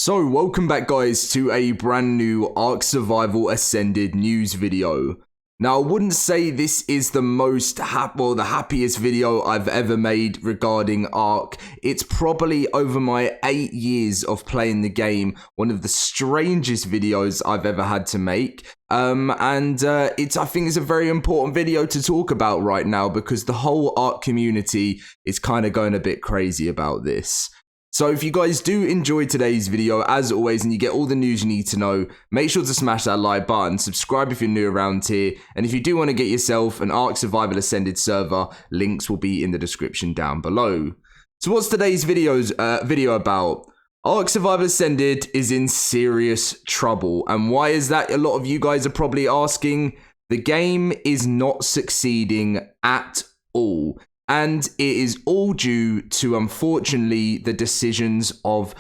So, welcome back guys to a brand new ARK Survival Ascended news video. Now, I wouldn't say this is the most the happiest video I've ever made regarding ARK. It's probably over my 8 years of playing the game, one of the strangest videos I've ever had to make. I think it's a very important video to talk about right now because the whole ARK community is kind of going a bit crazy about this. So if you guys do enjoy today's video, as always, and you get all the news you need to know, make sure to smash that like button, subscribe if you're new around here, and if you do want to get yourself an ARK Survival Ascended server, links will be in the description down below. So what's today's video about? ARK Survival Ascended is in serious trouble, and why is that? A lot of you guys are probably asking. The game is not succeeding at all. And it is all due to, unfortunately, the decisions of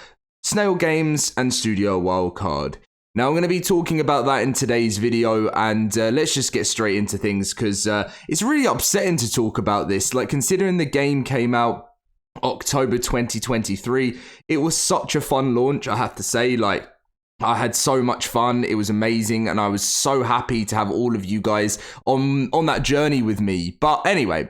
Snail Games and Studio Wildcard. Now, I'm going to be talking about that in today's video, and let's just get straight into things, because it's really upsetting to talk about this. Like, considering the game came out October 2023, it was such a fun launch, I have to say. Like, I had so much fun, it was amazing, and I was so happy to have all of you guys on that journey with me. But anyway,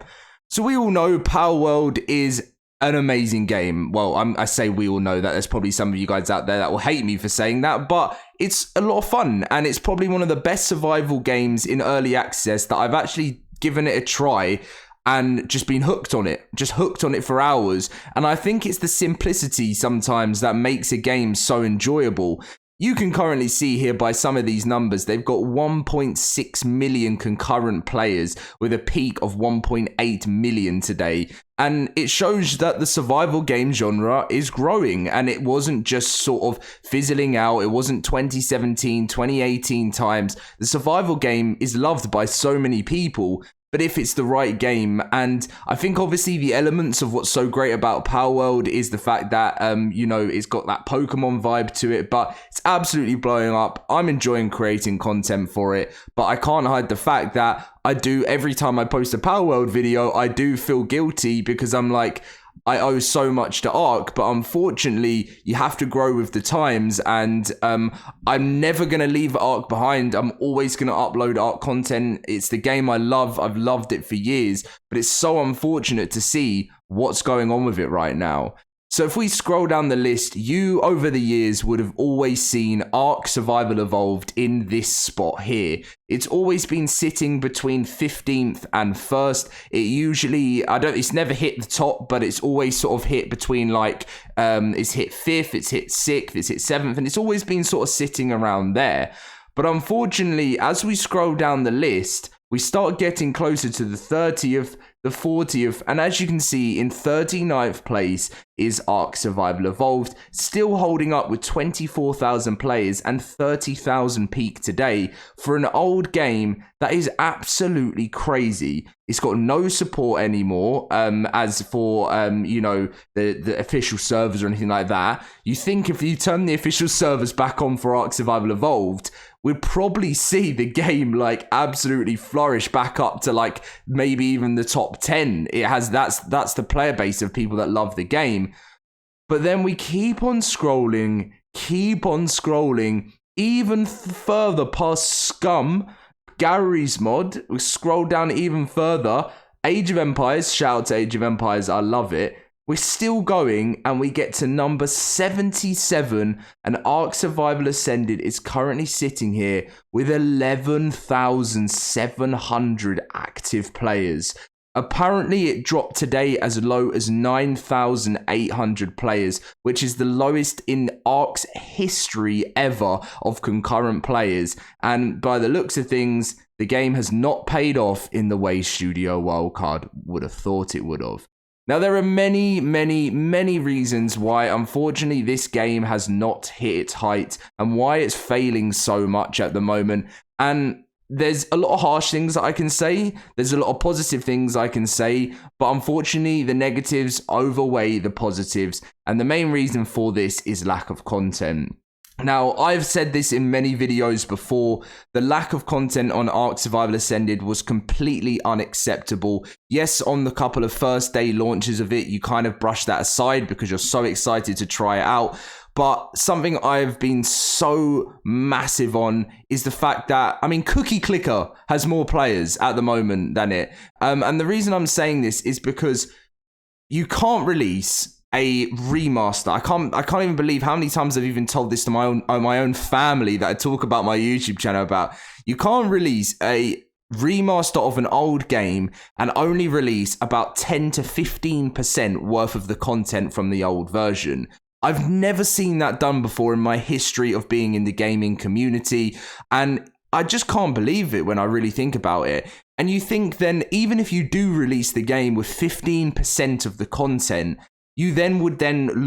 so we all know Power World is an amazing game. Well, I say we all know that. There's probably some of you guys out there that will hate me for saying that, but it's a lot of fun, and it's probably one of the best survival games in early access that I've actually given it a try and just been hooked on it. Just hooked on it for hours. And I think it's the simplicity sometimes that makes a game so enjoyable. You can currently see here by some of these numbers, they've got 1.6 million concurrent players with a peak of 1.8 million today. And it shows that the survival game genre is growing, and it wasn't just sort of fizzling out. It wasn't 2017, 2018 times. The survival game is loved by so many people, but if it's the right game. And I think obviously the elements of what's so great about Power World is the fact that, it's got that Pokemon vibe to it, but it's absolutely blowing up. I'm enjoying creating content for it, but I can't hide the fact that every time I post a Power World video, I do feel guilty because I'm like, I owe so much to ARK, but unfortunately, you have to grow with the times, and I'm never going to leave ARK behind. I'm always going to upload ARK content. It's the game I love. I've loved it for years, but it's so unfortunate to see what's going on with it right now. So if we scroll down the list, you over the years would have always seen ARK Survival Evolved in this spot here. It's always been sitting between 15th and 1st. It's never hit the top, but it's always sort of hit between it's hit 5th, it's hit 6th, it's hit 7th, and it's always been sort of sitting around there. But unfortunately, as we scroll down the list, we start getting closer to the 30th, the 40th, and as you can see, in 39th place is ARK Survival Evolved, still holding up with 24,000 players and 30,000 peak today for an old game that is absolutely crazy. It's got no support anymore, as for, the official servers or anything like that. You think if you turn the official servers back on for ARK Survival Evolved, we'd probably see the game absolutely flourish back up to maybe even the top 10. That's the player base of people that love the game. But then we keep on scrolling even further past Scum, Gary's mod. We scroll down even further. Age of Empires, shout out to Age of Empires, I love it. We're still going, and we get to number 77, and ARK Survival Ascended is currently sitting here with 11,700 active players. Apparently, it dropped today as low as 9,800 players, which is the lowest in ARK's history ever of concurrent players. And by the looks of things, the game has not paid off in the way Studio Wildcard would have thought it would have. Now, there are many, many, many reasons why, unfortunately, this game has not hit its height and why it's failing so much at the moment. And there's a lot of harsh things that I can say. There's a lot of positive things I can say. But unfortunately, the negatives outweigh the positives. And the main reason for this is lack of content. Now, I've said this in many videos before, the lack of content on ARK Survival Ascended was completely unacceptable. Yes, on the couple of first day launches of it, you kind of brush that aside because you're so excited to try it out. But something I've been so massive on is the fact that, I mean, Cookie Clicker has more players at the moment than it. And the reason I'm saying this is because you can't release a remaster. I can't even believe how many times I've even told this to my own family that I talk about my YouTube channel about. You can't release a remaster of an old game and only release about 10 to 15% worth of the content from the old version. I've never seen that done before in my history of being in the gaming community, and I just can't believe it when I really think about it. And you think then, even if you do release the game with 15% of the content, you then would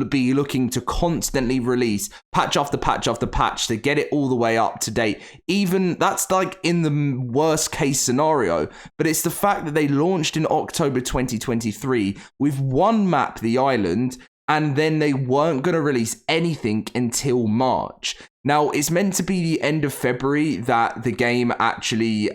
be looking to constantly release patch after patch after patch to get it all the way up to date. Even that's like in the worst case scenario. But it's the fact that they launched in October 2023 with one map, the island, and then they weren't going to release anything until March. Now, it's meant to be the end of February that the game actually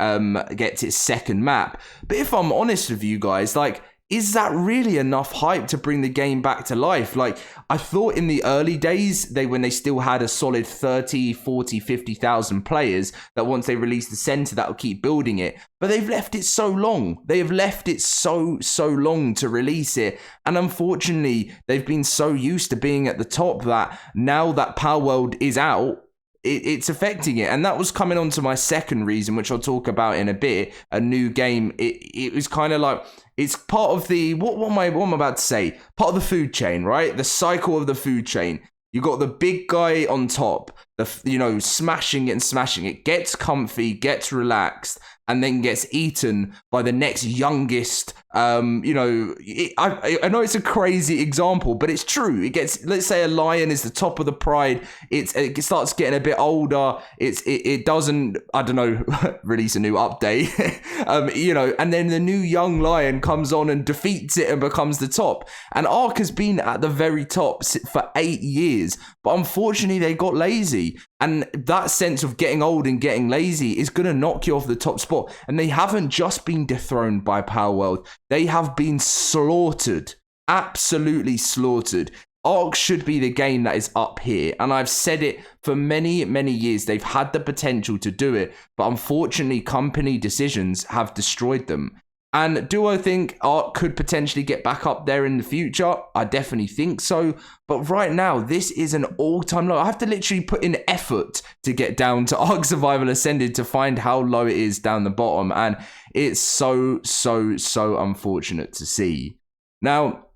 gets its second map. But if I'm honest with you guys, like, is that really enough hype to bring the game back to life? Like, I thought in the early days, when they still had a solid 30, 40, 50,000 players, that once they release the center, that will keep building it. But they've left it so long. They have left it so long to release it. And unfortunately, they've been so used to being at the top that now that Power World is out, it's affecting it. And that was coming on to my second reason, which I'll talk about in a bit. A new game. It was kind of like, it's part of the, what am I about to say? Part of the food chain, right? The cycle of the food chain. You got the big guy on top, smashing it, gets comfy, gets relaxed, and then gets eaten by the next youngest. I know it's a crazy example, but it's true. It gets, let's say a lion is the top of the pride. It starts getting a bit older. It doesn't, I don't know, release a new update, and then the new young lion comes on and defeats it and becomes the top. And ARK has been at the very top for 8 years, but unfortunately they got lazy. And that sense of getting old and getting lazy is going to knock you off the top spot. And they haven't just been dethroned by Power World. They have been slaughtered. Absolutely slaughtered. ARK should be the game that is up here. And I've said it for many, many years. They've had the potential to do it. But unfortunately, company decisions have destroyed them. And do I think ARK could potentially get back up there in the future? I definitely think so. But right now, this is an all-time low. I have to literally put in effort to get down to ARK Survival Ascended to find how low it is down the bottom. And it's so unfortunate to see. Now,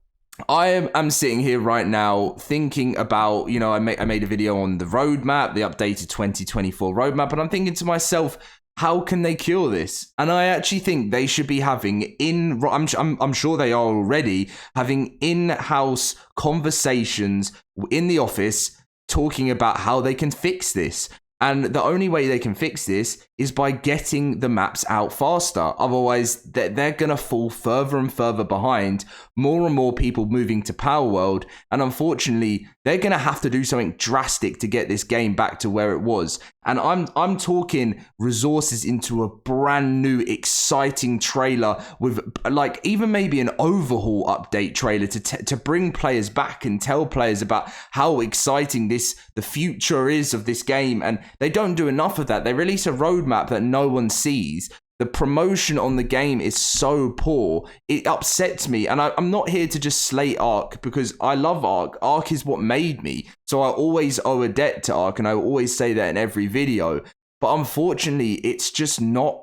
I am sitting here right now thinking about, I made a video on the roadmap, the updated 2024 roadmap. And I'm thinking to myself, how can they cure this? And I actually think they should be having I'm sure they are already having in-house conversations in the office talking about how they can fix this. And the only way they can fix this is by getting the maps out faster. Otherwise, they're going to fall further and further behind, more and more people moving to Power World. And unfortunately, they're going to have to do something drastic to get this game back to where it was. And I'm talking resources into a brand new, exciting trailer with like even maybe an overhaul update trailer to bring players back and tell players about how exciting the future is of this game. And they don't do enough of that. They release a roadmap that no one sees. The promotion on the game is so poor. It upsets me. And I'm not here to just slate ARK because I love ARK. ARK is what made me. So I always owe a debt to ARK, and I always say that in every video. But unfortunately, it's just not...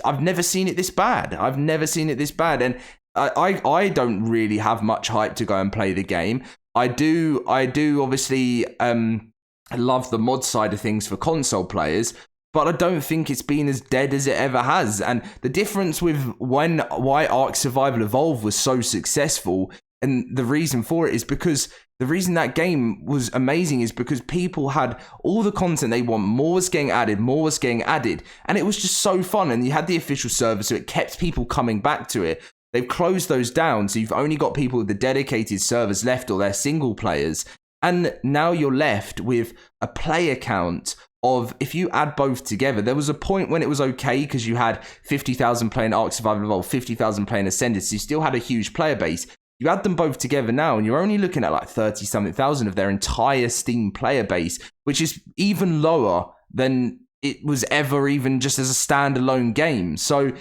I've never seen it this bad. I've never seen it this bad. And I don't really have much hype to go and play the game. I do obviously love the mod side of things for console players, but I don't think it's been as dead as it ever has. And the difference with why ARK Survival Evolved was so successful, and the reason for it is because the reason that game was amazing is because people had all the content they want. More was getting added, and it was just so fun. And you had the official server, so it kept people coming back to it. They've closed those down, so you've only got people with the dedicated servers left, or they're single players. And now you're left with a player count of, if you add both together, there was a point when it was okay because you had 50,000 playing ARK Survival Evolved, 50,000 playing Ascended, so you still had a huge player base. You add them both together now, and you're only looking at like 30-something thousand of their entire Steam player base, which is even lower than it was ever even just as a standalone game. So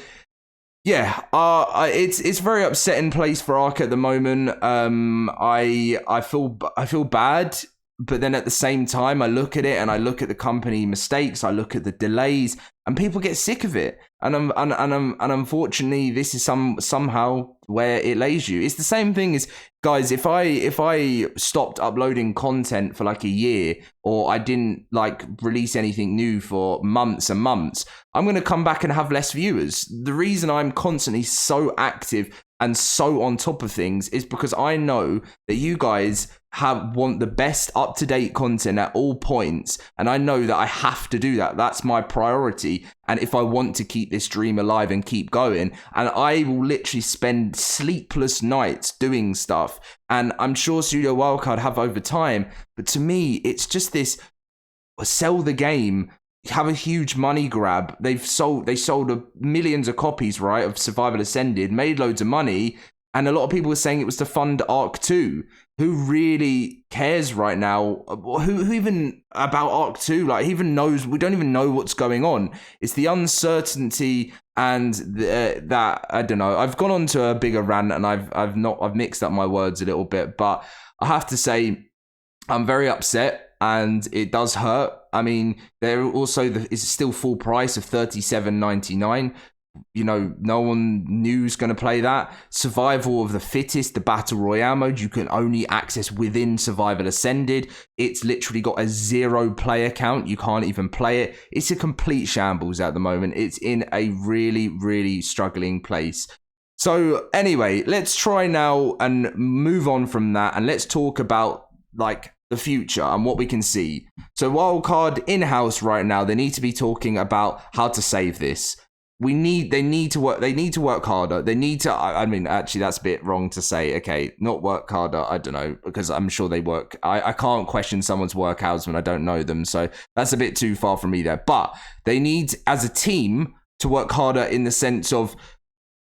yeah, it's very upsetting place for ARK at the moment. I feel bad, but then at the same time, I look at it and I look at the company mistakes, I look at the delays, and people get sick of it. And unfortunately, this is somehow where it lays you. It's the same thing as, guys, if I stopped uploading content for like a year, or I didn't like release anything new for months and months, I'm going to come back and have less viewers. The reason I'm constantly so active and so on top of things is because I know that you guys want the best up-to-date content at all points, and I know that I have to do that. That's my priority, and if I want to keep this dream alive and keep going, and I will literally spend sleepless nights doing stuff, and I'm sure Studio Wildcard have over time, but to me, it's just this: sell the game, have a huge money grab. They sold millions of copies, right, of Survival Ascended, made loads of money, and a lot of people were saying it was to fund ARK 2. Who really cares right now? Who even about ARK 2? Like, even knows? We don't even know what's going on. It's the uncertainty and that, I don't know. I've gone on to a bigger rant, and I've mixed up my words a little bit, but I have to say I'm very upset. And it does hurt. I mean, there also is still full price of $37.99. You know, no one new's going to play that. Survival of the Fittest, the Battle Royale mode, you can only access within Survival Ascended. It's literally got a 0 player count. You can't even play it. It's a complete shambles at the moment. It's in a really, really struggling place. So anyway, let's try now and move on from that, and let's talk about like the future and what we can see. So Wildcard in-house right now, they need to be talking about how to save this. They need to work harder. They need to, I mean, actually that's a bit wrong to say. Okay, not work harder, I don't know, because I'm sure they work. I can't question someone's work hours when I don't know them, so that's a bit too far from me there. But they need, as a team, to work harder in the sense of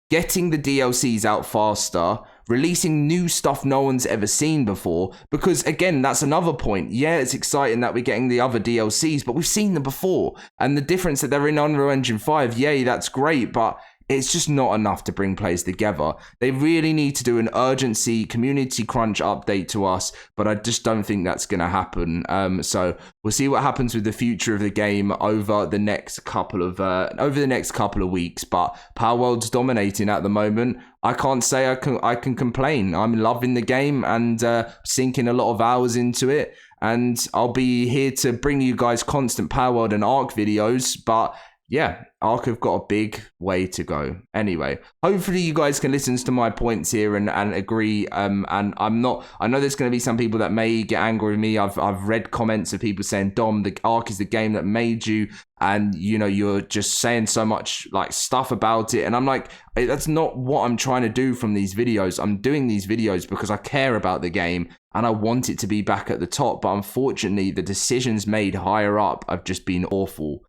getting the DLCs out faster, releasing new stuff no one's ever seen before, because again, that's another point. Yeah, it's exciting that we're getting the other DLCs, but we've seen them before, and the difference that they're in Unreal Engine 5, yay, that's great, but it's just not enough to bring players together. They really need to do an urgency community crunch update to us, but I just don't think that's going to happen. So we'll see what happens with the future of the game over the next couple of weeks. But Power World's dominating at the moment. I can't say I can complain. I'm loving the game and sinking a lot of hours into it. And I'll be here to bring you guys constant Power World and ARK videos, but yeah, ARK have got a big way to go. Anyway, hopefully you guys can listen to my points here and agree. And I know there's going to be some people that may get angry with me. I've read comments of people saying, Dom, the ARK is the game that made you, and you know, you're just saying so much like stuff about it. And I'm like, that's not what I'm trying to do from these videos. I'm doing these videos because I care about the game and I want it to be back at the top. But unfortunately, the decisions made higher up have just been awful.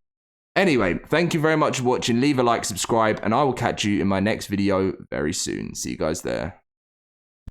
Anyway, thank you very much for watching. Leave a like, subscribe, and I will catch you in my next video very soon. See you guys there.